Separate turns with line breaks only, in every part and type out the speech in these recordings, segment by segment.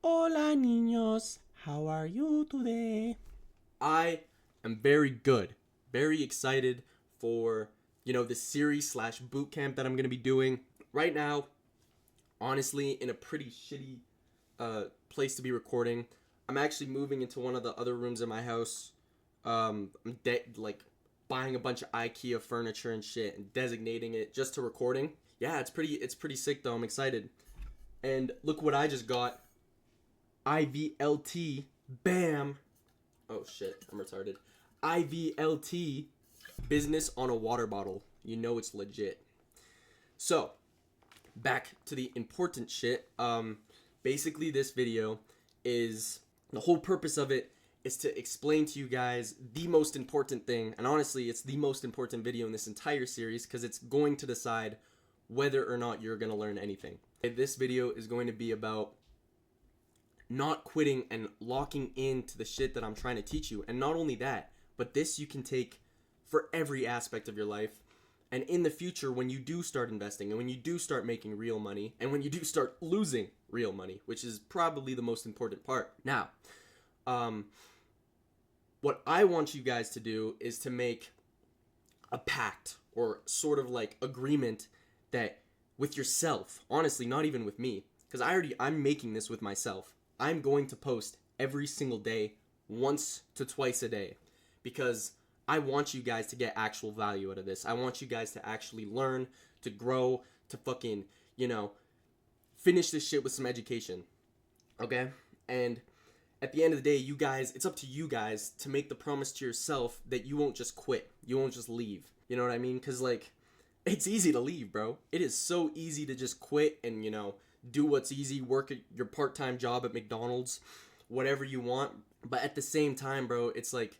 Hola niños, how are you today? I am very good, very excited for this series slash boot camp that I'm gonna be doing right now. Honestly, in a pretty shitty place to be recording. I'm actually moving into one of the other rooms in my house. Like buying a bunch of IKEA furniture and shit and designating it just to recording. Yeah, it's pretty sick though. I'm excited. And look what I just got. IVLT, bam. Oh shit, I'm retarded. IVLT, business on a water bottle. You know it's legit. So, back to the important shit. Basically, this video is the whole purpose of it is to explain to you guys the most important thing, and honestly, it's the most important video in this entire series because it's going to decide whether or not you're gonna learn anything. This video is going to be about not quitting and locking into the shit that I'm trying to teach you. And not only that, but this you can take for every aspect of your life. And in the future, when you do start investing and when you do start making real money and when you do start losing real money, which is probably the most important part. Now, what I want you guys to do is to make a pact or sort of like agreement that with yourself, honestly, not even with me, because I'm making this with myself. I'm going to post every single day, once to twice a day, because I want you guys to get actual value out of this. I want you guys to actually learn, to grow, to fucking, finish this shit with some education. Okay? And at the end of the day, you guys, it's up to you guys to make the promise to yourself that you won't just quit. You won't just leave. You know what I mean? Because, it's easy to leave, bro. It is so easy to just quit and, do what's easy, work at your part-time job at McDonald's, whatever you want. But at the same time, bro, it's like,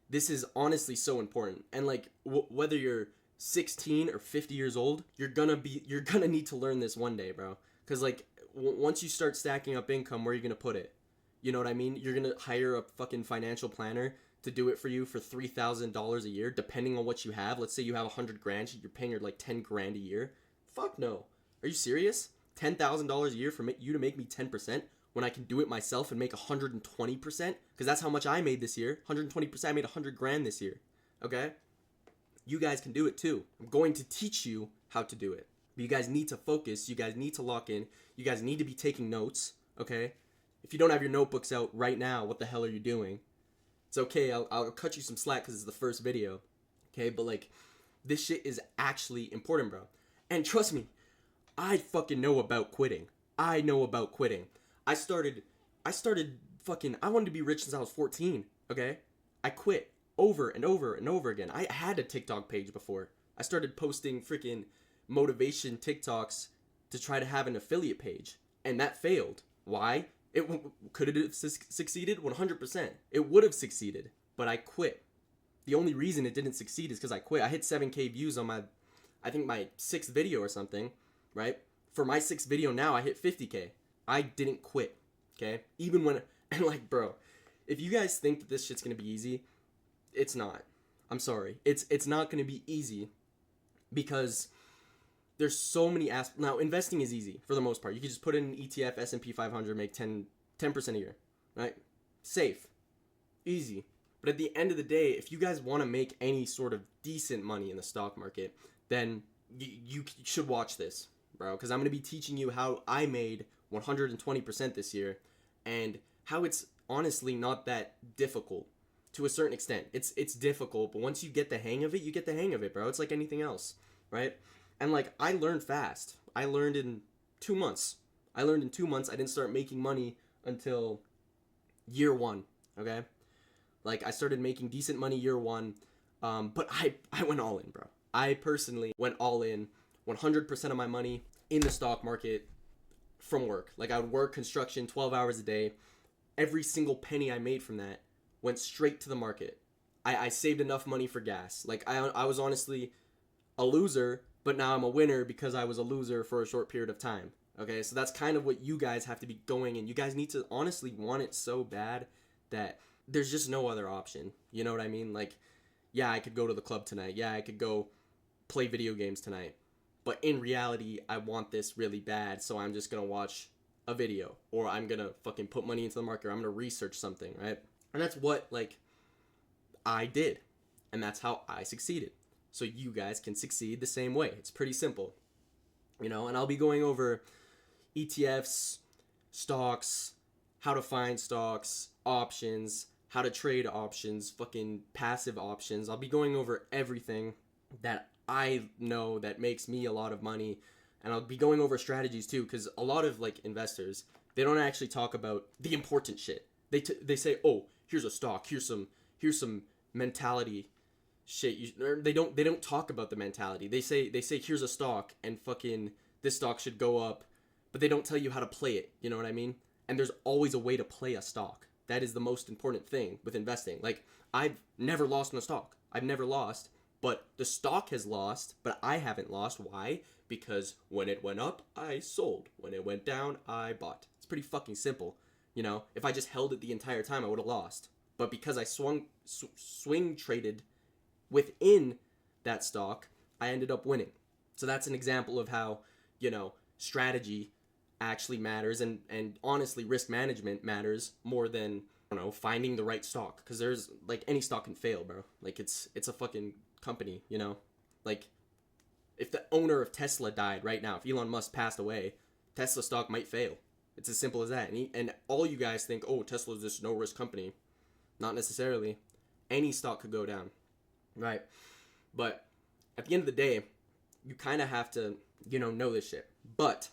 this is honestly so important. And whether you're 16 or 50 years old, you're gonna need to learn this one day, bro. Because once you start stacking up income, where are you gonna put it? You know what I mean? You're gonna hire a fucking financial planner to do it for you for $3,000 a year, depending on what you have. Let's say you have 100 grand, you're paying her like 10 grand a year. Fuck no. Are you serious? $10,000 a year for you to make me 10% when I can do it myself and make 120%? Because that's how much I made this year. 120%. I made 100 grand this year. Okay? You guys can do it too. I'm going to teach you how to do it. But you guys need to focus. You guys need to lock in. You guys need to be taking notes. Okay? If you don't have your notebooks out right now, what the hell are you doing? It's okay. I'll cut you some slack because it's the first video. Okay? But this shit is actually important, bro. And trust me, I fucking know about quitting. I know about quitting. I started fucking, I wanted to be rich since I was 14, okay? I quit over and over and over again. I had a TikTok page before. I started posting freaking motivation TikToks to try to have an affiliate page, and that failed. Why? Could it have succeeded? 100%. It would have succeeded, but I quit. The only reason it didn't succeed is because I quit. I hit 7K views on my 6th video or something. Right? For my 6th video now, I hit 50K. I didn't quit. Okay? Even when, and bro, if you guys think that this shit's gonna be easy, it's not. I'm sorry. It's not gonna be easy because there's so many aspects. Now, investing is easy for the most part. You can just put in an ETF, S&P 500, make 10% a year. Right? Safe. Easy. But at the end of the day, if you guys want to make any sort of decent money in the stock market, then you should watch this, bro, because I'm going to be teaching you how I made 120% this year and how it's honestly not that difficult to a certain extent. It's difficult, but once you get the hang of it, you get the hang of it, bro. It's like anything else, right? And I learned fast. I learned in 2 months. I didn't start making money until year 1, okay? I started making decent money year 1, but I went all in, bro. I personally went all in, 100% of my money in the stock market from work. I would work construction 12 hours a day. Every single penny I made from that went straight to the market. I saved enough money for gas. I was honestly a loser, but now I'm a winner because I was a loser for a short period of time. Okay, so that's kind of what you guys have to be going in. You guys need to honestly want it so bad that there's just no other option. You know what I mean? Yeah, I could go to the club tonight. Yeah, I could go play video games tonight. But in reality, I want this really bad, so I'm just going to watch a video, or I'm gonna fucking put money into the market, or I'm gonna research something, right? And that's what, like, I did. And that's how I succeeded. So you guys can succeed the same way. It's pretty simple. And I'll be going over ETFs, stocks, how to find stocks, options, how to trade options, fucking passive options. I'll be going over everything that I know that makes me a lot of money. And I'll be going over strategies too, because a lot of like investors, they don't actually talk about the important shit. They say, oh, here's a stock, here's some mentality shit. They don't talk about the mentality. They say here's a stock and fucking this stock should go up, but they don't tell you how to play it. You know what I mean? And there's always a way to play a stock. That is the most important thing with investing. Like, I've never lost on a stock. I've never lost, but the stock has lost, but I haven't lost. Why? Because when it went up, I sold. When it went down, I bought. It's pretty fucking simple. If I just held it the entire time, I would have lost. But because I swing traded within that stock, I ended up winning. So that's an example of how, strategy actually matters, and honestly, risk management matters more than, finding the right stock. Because there's, like, any stock can fail, bro. Like, it's a fucking company, Like, if the owner of Tesla died right now, if Elon Musk passed away, Tesla stock might fail. It's as simple as that. And all you guys think, oh, Tesla's this no-risk company. Not necessarily. Any stock could go down, right? But at the end of the day, you kind of have to, know this shit. But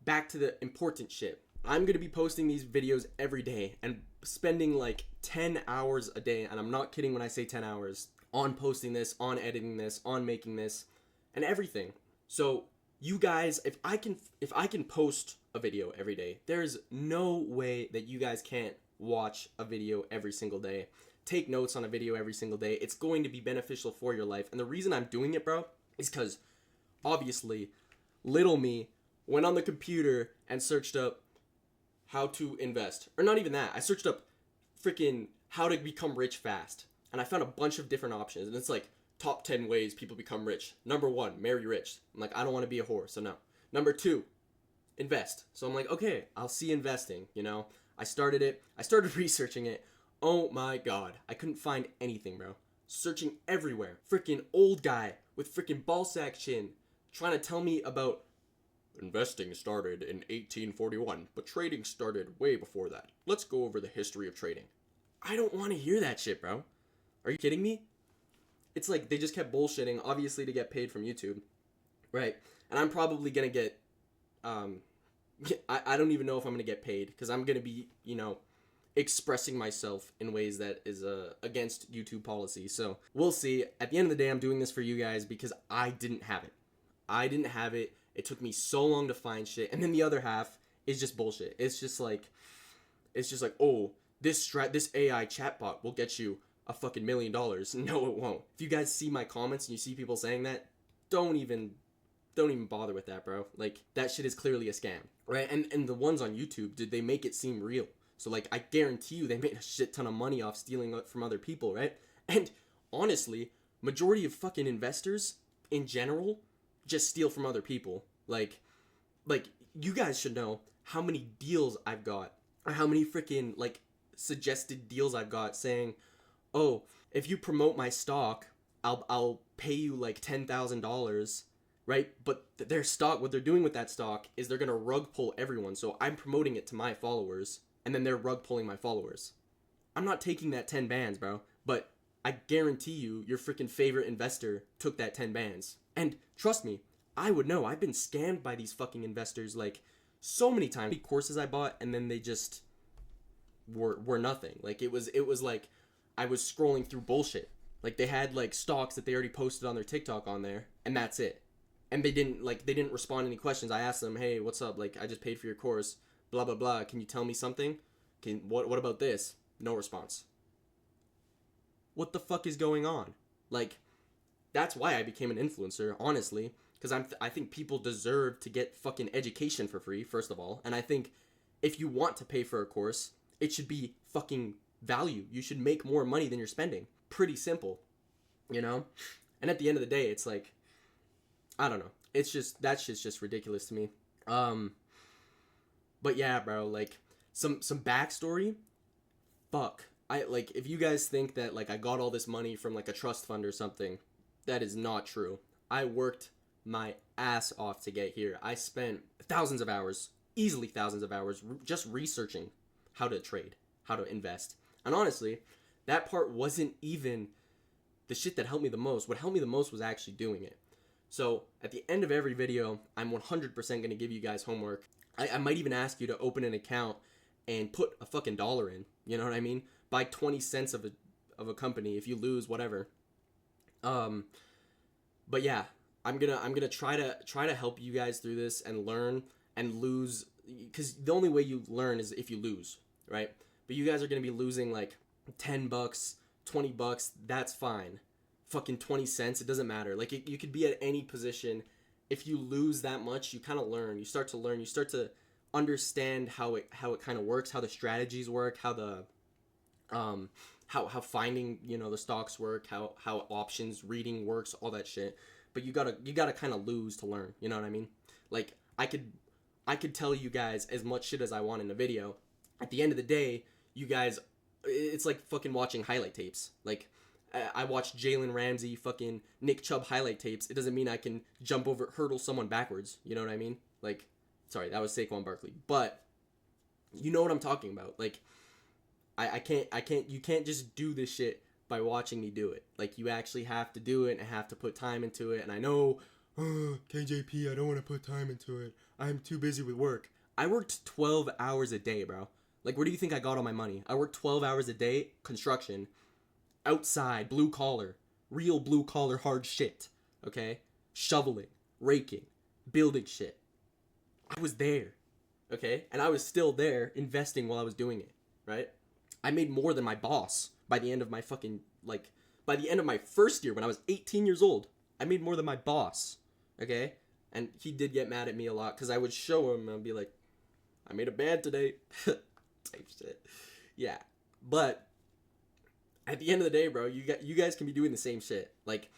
back to the important shit. I'm going to be posting these videos every day and spending like 10 hours a day, and I'm not kidding when I say 10 hours, on posting this, on editing this, on making this, and everything. So you guys, if I can post a video every day, there's no way that you guys can't watch a video every single day, take notes on a video every single day. It's going to be beneficial for your life. And the reason I'm doing it, bro, is because obviously little me went on the computer and searched up how to invest. Or not even that. I searched up freaking how to become rich fast. And I found a bunch of different options. And it's like top 10 ways people become rich. Number 1, marry rich. I'm like, I don't want to be a whore, so no. Number 2, invest. So I'm like, okay, I'll see investing, I started it. I started researching it. Oh my god. I couldn't find anything, bro. Searching everywhere. Freaking old guy with freaking ball sack chin trying to tell me about investing started in 1841, but trading started way before that. Let's go over the history of trading. I don't want to hear that shit, bro. Are you kidding me? It's like they just kept bullshitting, obviously to get paid from YouTube, right? And I'm probably going to get, I don't even know if I'm going to get paid, because I'm going to be, expressing myself in ways that is against YouTube policy. So we'll see. At the end of the day, I'm doing this for you guys because I didn't have it. It took me so long to find shit. And then the other half is just bullshit. It's just like, oh, this AI chatbot will get you a fucking $1 million. No, it won't. If you guys see my comments and you see people saying that, don't even bother with that, bro. Like, that shit is clearly a scam, right? And the ones on YouTube, did they make it seem real? So, like, I guarantee you they made a shit ton of money off stealing from other people, right? And honestly, majority of fucking investors in general just steal from other people. Like you guys should know how many deals I've got, or how many freaking, like, suggested deals I've got saying, oh, if you promote my stock, I'll pay you like $10,000, right? But their stock, what they're doing with that stock is they're gonna rug pull everyone. So I'm promoting it to my followers, and then they're rug pulling my followers. I'm not taking that 10 bands, bro. But I guarantee you, your freaking favorite investor took that 10 bands. And trust me, I would know. I've been scammed by these fucking investors like so many times. Courses I bought, and then they just were nothing. Like, it was like I was scrolling through bullshit. Like, they had like stocks that they already posted on their TikTok on there, and that's it. And they didn't respond to any questions. I asked them, hey, what's up? Like, I just paid for your course, blah blah blah. Can you tell me something? What about this? No response. What the fuck is going on? Like, that's why I became an influencer, honestly, because I think people deserve to get fucking education for free, first of all. And I think if you want to pay for a course, it should be fucking value. You should make more money than you're spending. Pretty simple, And at the end of the day, it's like, I don't know. It's just, that shit's just ridiculous to me. But yeah, bro, like some backstory. Fuck. I like if you guys think that like I got all this money from like a trust fund or something, that is not true. I worked my ass off to get here. I spent thousands of hours, easily thousands of hours, just researching how to trade, how to invest. And honestly, that part wasn't even the shit that helped me the most. What helped me the most was actually doing it. So at the end of every video, I'm 100% going to give you guys homework. I might even ask you to open an account and put a fucking dollar in. You know what I mean? Buy 20 cents of a company. If you lose, whatever. But yeah, I'm gonna try to help you guys through this and learn and lose, because the only way you learn is if you lose, right? But you guys are gonna be losing like $10, $20. That's fine. Fucking 20 cents. It doesn't matter. Like you could be at any position. If you lose that much, you kind of learn. You start to learn. You start to understand how it kind of works, how the strategies work, how the how finding, you know, the stocks work, how options reading works, all that shit. But you gotta kind of lose to learn. You know what I mean? Like I could tell you guys as much shit as I want in a video. At the end of the day, you guys, it's like fucking watching highlight tapes. Like I watched Jalen Ramsey, fucking Nick Chubb highlight tapes. It doesn't mean I can hurdle someone backwards. You know what I mean? Like, sorry, that was Saquon Barkley. But you know what I'm talking about. Like, I can't, you can't just do this shit by watching me do it. Like, you actually have to do it and have to put time into it. And I know, KJP, I don't want to put time into it. I'm too busy with work. I worked 12 hours a day, bro. Like, where do you think I got all my money? I worked 12 hours a day, construction, outside, blue collar, real blue collar hard shit, okay? Shoveling, raking, building shit. I was there, okay? And I was still there investing while I was doing it, right? I made more than my boss by the end of my fucking, like, by the end of my first year when I was 18 years old. I made more than my boss, okay? And he did get mad at me a lot because I would show him and I'd be like, I made a band today. Type shit. Yeah. But at the end of the day, bro, you guys can be doing the same shit. Like,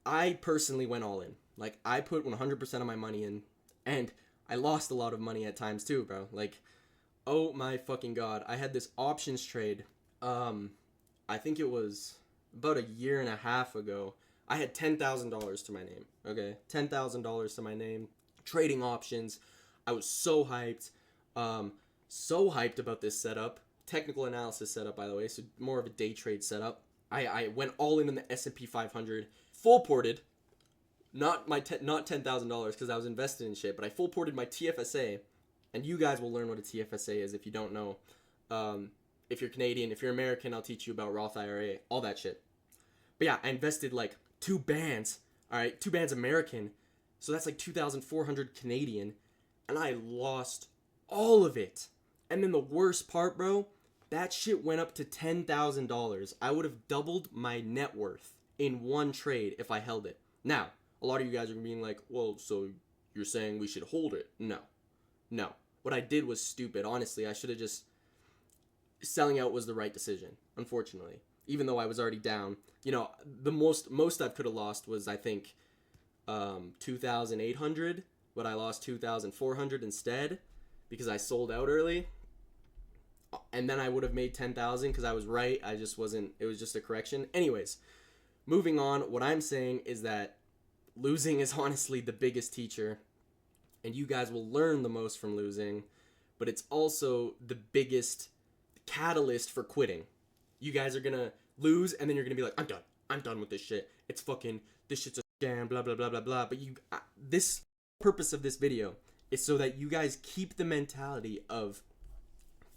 I personally went all in. Like, I put 100% of my money in, and I lost a lot of money at times too, bro. Like, oh my fucking god, I had this options trade. I think it was about a year and a half ago. I had $10,000 to my name. Okay, $10,000 to my name, trading options. I was so hyped. So hyped about this setup. Technical analysis setup, by the way, so more of a day trade setup. I went all in on the S&P 500, full ported, not $10,000 because I was invested in shit, but I full ported my TFSA, and you guys will learn what a TFSA is if you don't know. If you're Canadian, if you're American, I'll teach you about Roth IRA, all that shit. But yeah, I invested like 2 bands, all right, 2 bands American, so that's like 2,400 Canadian, and I lost all of it. And then the worst part, bro, that shit went up to $10,000. I would have doubled my net worth in one trade if I held it. Now, a lot of you guys are being like, well, so you're saying we should hold it? No. No. What I did was stupid. Honestly, I should have just... Selling out was the right decision, unfortunately. Even though I was already down. You know, the most I could have lost was, I think, 2,800, but I lost 2,400 instead because I sold out early. And then I would have made 10,000 because I was right. I just wasn't, it was just a correction. Anyways, moving on, what I'm saying is that losing is honestly the biggest teacher, and you guys will learn the most from losing, but it's also the biggest catalyst for quitting. You guys are gonna lose, and then you're gonna be like, I'm done with this shit. It's fucking, this shit's a scam, blah, blah, blah, blah, blah. But this purpose of this video is so that you guys keep the mentality of,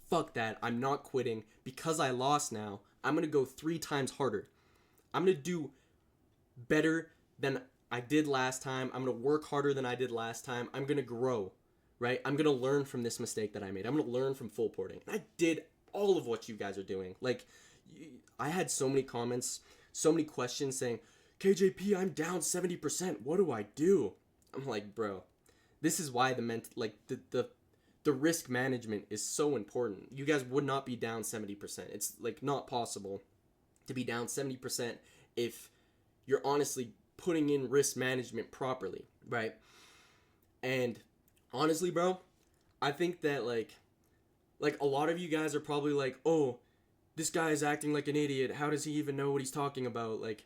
fuck that, I'm not quitting. Because I lost now, I'm going to go 3 times harder. I'm going to do better than I did last time. I'm going to work harder than I did last time. I'm going to grow, right? I'm going to learn from this mistake that I made. I'm going to learn from full porting. And I did all of what you guys are doing. Like, I had so many comments, so many questions saying, KJP, I'm down 70%. What do I do? I'm like, bro, this is why the risk management is so important. You guys would not be down 70%. It's like not possible to be down 70% if you're honestly putting in risk management properly, right? And honestly, bro, I think that like a lot of you guys are probably like, oh, this guy is acting like an idiot. How does he even know what he's talking about? Like,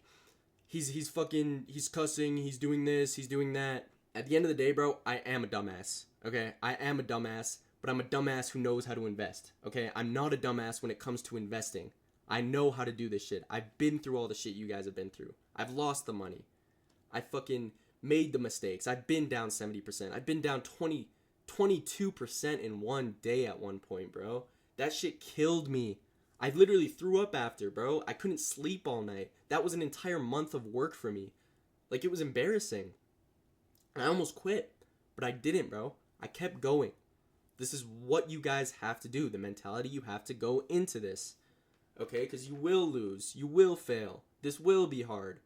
he's cussing, he's doing this, he's doing that. At the end of the day, bro, I am a dumbass. Okay? I am a dumbass, but I'm a dumbass who knows how to invest. Okay? I'm not a dumbass when it comes to investing. I know how to do this shit. I've been through all the shit you guys have been through. I've lost the money. I fucking made the mistakes. I've been down 70%. I've been down 22% in one day at one point, bro. That shit killed me. I literally threw up after, bro. I couldn't sleep all night. That was an entire month of work for me. Like, it was embarrassing. I almost quit, but I didn't, bro. I kept going. This is what you guys have to do. The mentality you have to go into this. Okay? Because you will lose. You will fail. This will be hard.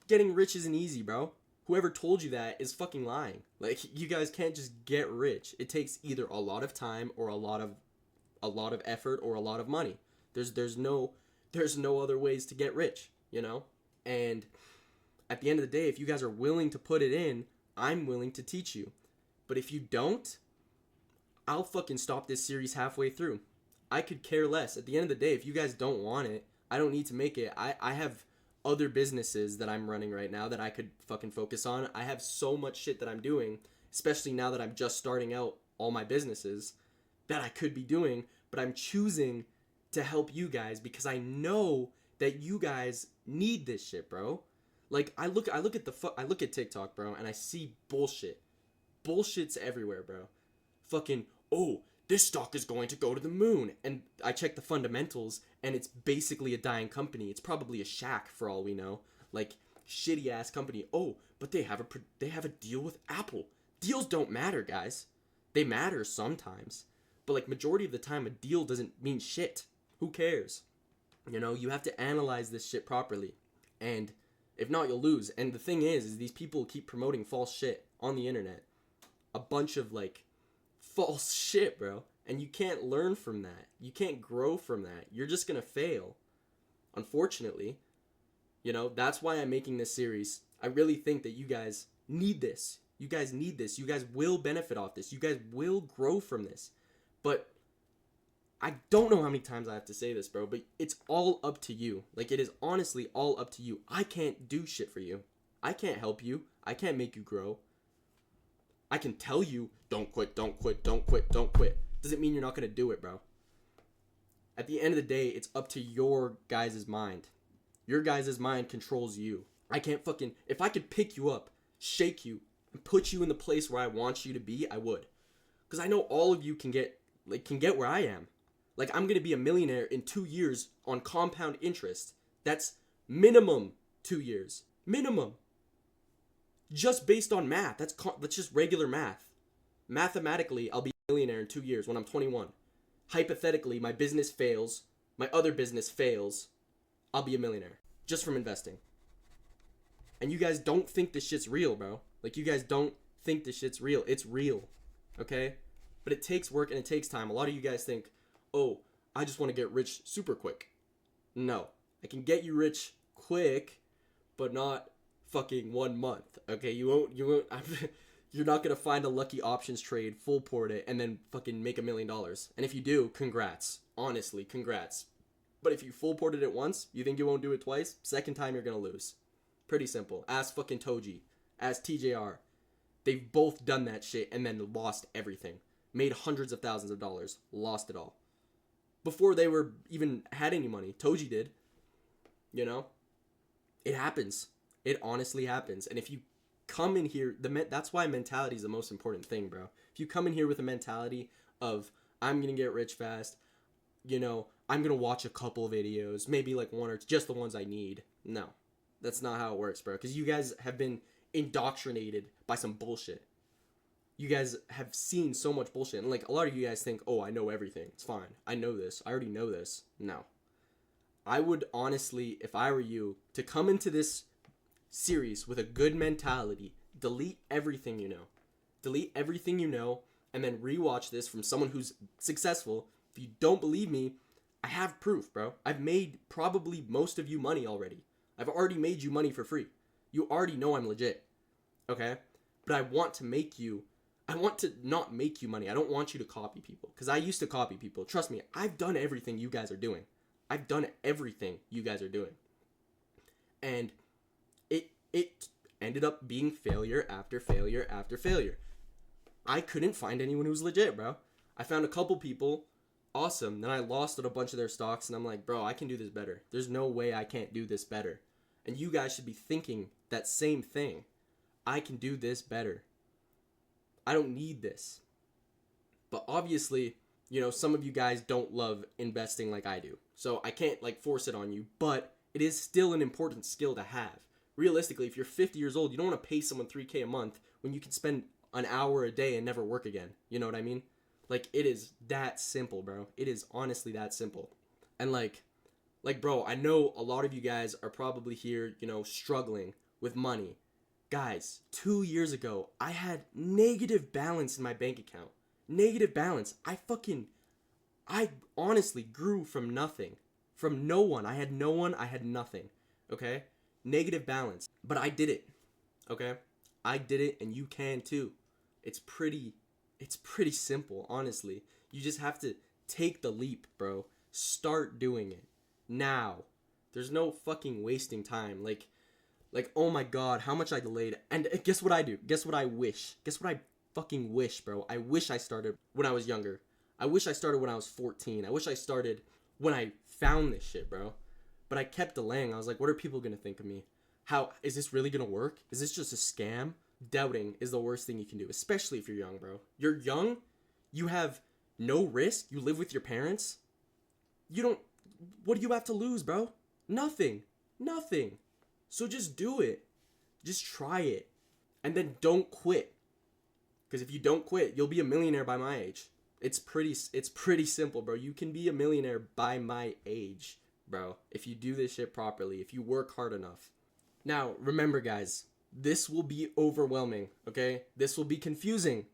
Getting rich isn't easy, bro. Whoever told you that is fucking lying. Like, you guys can't just get rich. It takes either a lot of time or a lot of effort or a lot of money. There's no other ways to get rich, you know? And at the end of the day, if you guys are willing to put it in, I'm willing to teach you. But if you don't, I'll fucking stop this series halfway through. I could care less. At the end of the day, if you guys don't want it, I don't need to make it. I have other businesses that I'm running right now that I could fucking focus on. I have so much shit that I'm doing, especially now that I'm just starting out all my businesses, that I could be doing, but I'm choosing to help you guys because I know that you guys need this shit, bro. Like, I look at TikTok, bro, and I see bullshit. Bullshit's everywhere, bro. Fucking, oh, this stock is going to go to the moon. And I check the fundamentals, and it's basically a dying company. It's probably a shack for all we know. Like, shitty ass company. Oh, but they have a deal with Apple. Deals don't matter, guys. They matter sometimes. But like, majority of the time, a deal doesn't mean shit. Who cares? You know, you have to analyze this shit properly. And if not, you'll lose. And the thing is these people keep promoting false shit on the internet. A bunch of, like, false shit, bro. And you can't learn from that. You can't grow from that. You're just gonna fail. Unfortunately. You know, that's why I'm making this series. I really think that you guys need this. You guys need this. You guys will benefit off this. You guys will grow from this. But I don't know how many times I have to say this, bro, but it's all up to you. Like, it is honestly all up to you. I can't do shit for you. I can't help you. I can't make you grow. I can tell you, don't quit, don't quit, don't quit, don't quit. Doesn't mean you're not going to do it, bro. At the end of the day, it's up to your guys' mind. Your guys' mind controls you. I can't fucking, if I could pick you up, shake you, and put you in the place where I want you to be, I would. Because I know all of you can get where I am. Like, I'm going to be a millionaire in 2 years on compound interest. That's minimum 2 years. Minimum. Just based on math. That's just regular math. Mathematically, I'll be a millionaire in 2 years when I'm 21. Hypothetically, my business fails. My other business fails. I'll be a millionaire. Just from investing. And you guys don't think this shit's real, bro. Like, you guys don't think this shit's real. It's real. Okay? But it takes work and it takes time. A lot of you guys think, oh, I just want to get rich super quick. No. I can get you rich quick, but not fucking 1 month. Okay? You won't you're not going to find a lucky options trade, full port it, and then fucking make $1 million. And if you do, congrats. Honestly, congrats. But if you full ported it once, you think you won't do it twice? Second time, you're going to lose. Pretty simple. Ask fucking Toji. Ask TJR. They've both done that shit and then lost everything. Made hundreds of thousands of dollars. Lost it all. Before they were even had any money. Toji did. You know? It happens. It honestly happens. And if you come in here, that's why mentality is the most important thing, bro. If you come in here with a mentality of, I'm going to get rich fast, you know, I'm going to watch a couple of videos, maybe like one or two, just the ones I need. No. That's not how it works, bro. Because you guys have been indoctrinated by some bullshit. You guys have seen so much bullshit. And like, a lot of you guys think, oh, I know everything. It's fine. I know this. I already know this. No. I would honestly, if I were you, to come into this series with a good mentality, delete everything you know. Delete everything you know, and then rewatch this from someone who's successful. If you don't believe me, I have proof, bro. I've made probably most of you money already. I've already made you money for free. You already know I'm legit. Okay? But I want to make you I want to not make you money. I don't want you to copy people, because I used to copy people. Trust me, I've done everything you guys are doing. I've done everything you guys are doing. And it ended up being failure after failure after failure. I couldn't find anyone who was legit, bro. I found a couple people, awesome. Then I lost at a bunch of their stocks, and I'm like, bro, I can do this better. There's no way I can't do this better. And you guys should be thinking that same thing. I can do this better. I don't need this. But obviously, some of you guys don't love investing like I do. So I can't force it on you, but it is still an important skill to have. Realistically, if you're 50 years old, you don't want to pay someone $3,000 a month when you can spend an hour a day and never work again. You know what I mean? It is that simple, bro. It is honestly that simple. And bro, I know a lot of you guys are probably here, struggling with money. Guys, 2 years ago, I had negative balance in my bank account. Negative balance. I honestly grew from nothing. From no one. I had no one. I had nothing. Okay? Negative balance. But I did it. Okay? I did it, and you can too. It's pretty simple, honestly. You just have to take the leap, bro. Start doing it. Now. There's no fucking wasting time. Oh my god, how much I delayed. And guess what I do? Guess what I wish? Guess what I fucking wish, bro? I wish I started when I was younger. I wish I started when I was 14. I wish I started when I found this shit, bro. But I kept delaying. I was like, what are people gonna think of me? How is this really gonna work? Is this just a scam? Doubting is the worst thing you can do, especially if you're young, bro. You're young, you have no risk, you live with your parents. What do you have to lose, bro? Nothing. Nothing. So just do it. Just try it. And then don't quit. Because if you don't quit, you'll be a millionaire by my age. It's pretty simple, bro. You can be a millionaire by my age, bro. If you do this shit properly, if you work hard enough. Now, remember, guys, this will be overwhelming, okay? This will be confusing.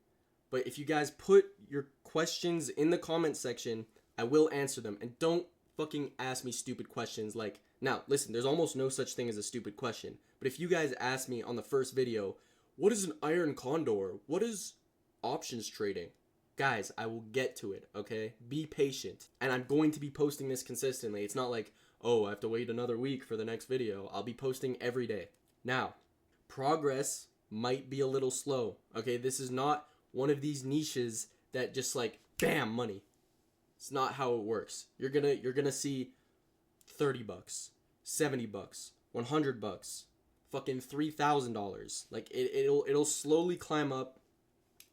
But if you guys put your questions in the comment section, I will answer them. And don't fucking ask me stupid questions now, listen, there's almost no such thing as a stupid question. But if you guys ask me on the first video, what is an iron condor? What is options trading? Guys, I will get to it, okay? Be patient. And I'm going to be posting this consistently. It's not like, oh, I have to wait another week for the next video. I'll be posting every day. Now, progress might be a little slow, okay? This is not one of these niches that just bam, money. It's not how it works. You're gonna see $30, $70, $100, fucking $3,000. It'll slowly climb up,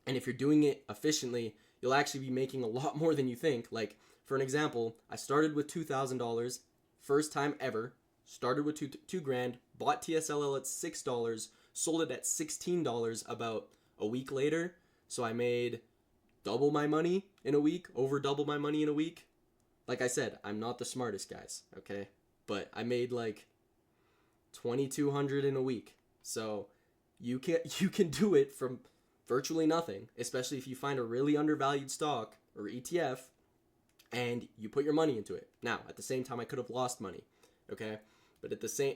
and if you're doing it efficiently, you'll actually be making a lot more than you think. For an example, I started with $2,000, first time ever. Started with two grand, bought TSLL at $6, sold it at $16 about a week later. So I made double my money in a week, over double my money in a week. Like I said, I'm not the smartest, guys, okay? But I made $2,200 in a week. So you can do it from virtually nothing, especially if you find a really undervalued stock or ETF and you put your money into it. Now, at the same time, I could have lost money, okay? But at the same,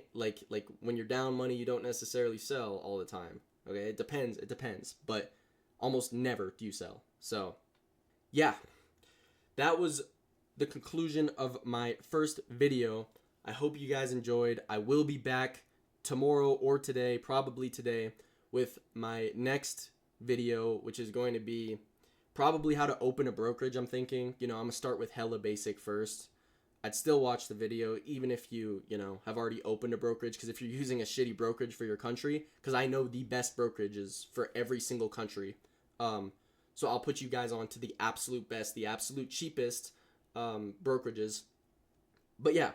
when you're down money, you don't necessarily sell all the time, okay? It depends, but almost never do you sell. So, yeah, that was the conclusion of my first video. I hope you guys enjoyed. I will be back tomorrow or today, probably today, with my next video, which is going to be probably how to open a brokerage. I'm thinking, I'm gonna start with hella basic first. I'd still watch the video even if you have already opened a brokerage, because if you're using a shitty brokerage for your country, because I know the best brokerages for every single country, so I'll put you guys on to the absolute best, the absolute cheapest brokerages. But yeah,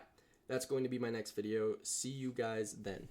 that's going to be my next video. See you guys then.